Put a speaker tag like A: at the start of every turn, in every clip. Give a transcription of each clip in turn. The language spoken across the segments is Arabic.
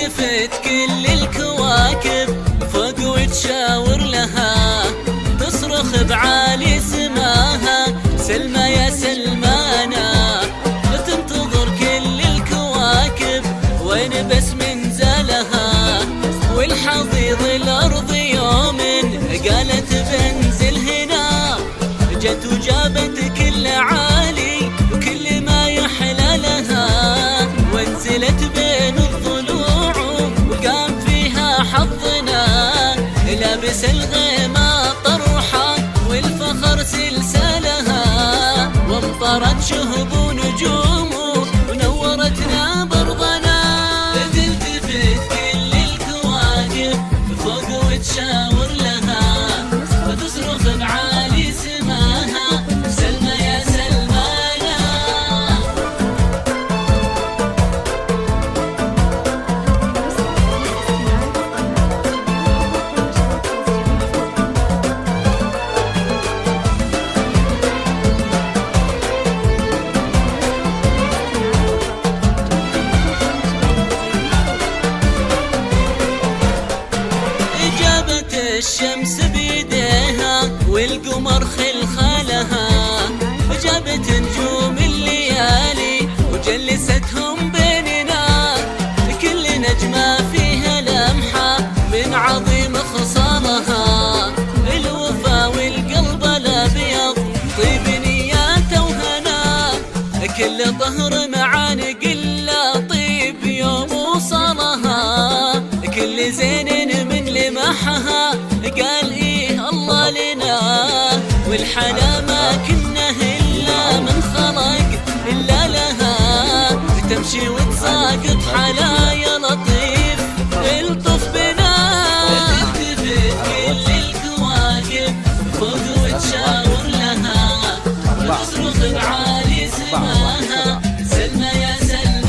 A: تلتفت كل الكواكب فوق وتشاور لها، تصرخ بعالي سماها سلمى يا سلمانا. تنتظر كل الكواكب وين بس منزلها، والحضيض الأرض يوم قالت بنزل هنا، جت وجابت كل عالي وكل ما يحلى لها، وانزلت بين الضلوع وقام فيها حظنا، لابس الغيمة طرحة والفخر سلسلها، وامطرت شهب ونجوم ونورتنا برضنا. تلتفت كل الكواكب فوق وتشاور لها، وتصرخ بعالي سماها سلمى يا سلمانا. جابت الشمس بيديها والقمر خلخالها، جابت نجوم الليالي وجلستهم بيننا، كل نجمة فيها لمحة من عظيم خصالها، الوفا والقلب الأبيض طيب نياته وهنا، كل طهر معانق إلا طيب يوم وصلها، كل زين من لمحها قال إيه الله لنا، والحلا ما كنه إلا من خلق إلا لها، تمشي وتساقط حلا يا لطيف الطف بنا. تلتفت كل الكواكب فوق وتشاور لها، وتصرخ بعالي سماها سلمى يا سلمانا.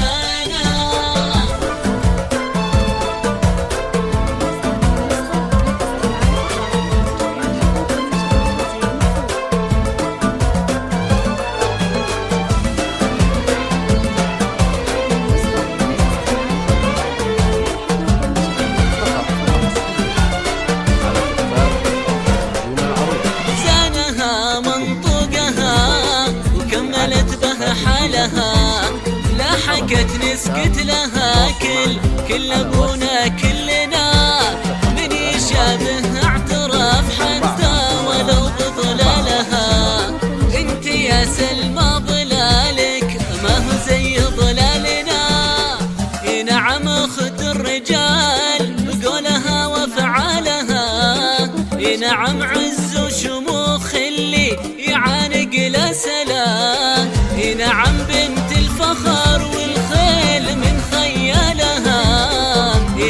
A: زانها منطقها وكملت به حالها، لاحقت نسكت لها كل ابونا كلنا، من يشابه اعترف حتى ولو بضلالها، انت يا سلمى ضلالك ما هو زي ضلالنا، نعم اخت الرجال بقولها وفعالها، نعم عز وشموخ اللي يعانق لسلا، نعم بنت الفخر والخيل من خيالها،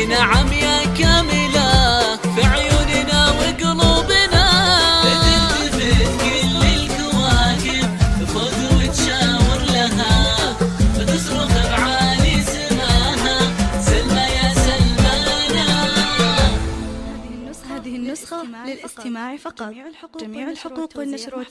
A: نعم يا كاملة في عيوننا وقلوبنا. تلتفت كل الكواكب فوق وتشاور لها، وتصرخ بعالي سماها سلمى يا سلمانا.
B: هذه النسخة للاستماع فقط. جميع الحقوق والنشر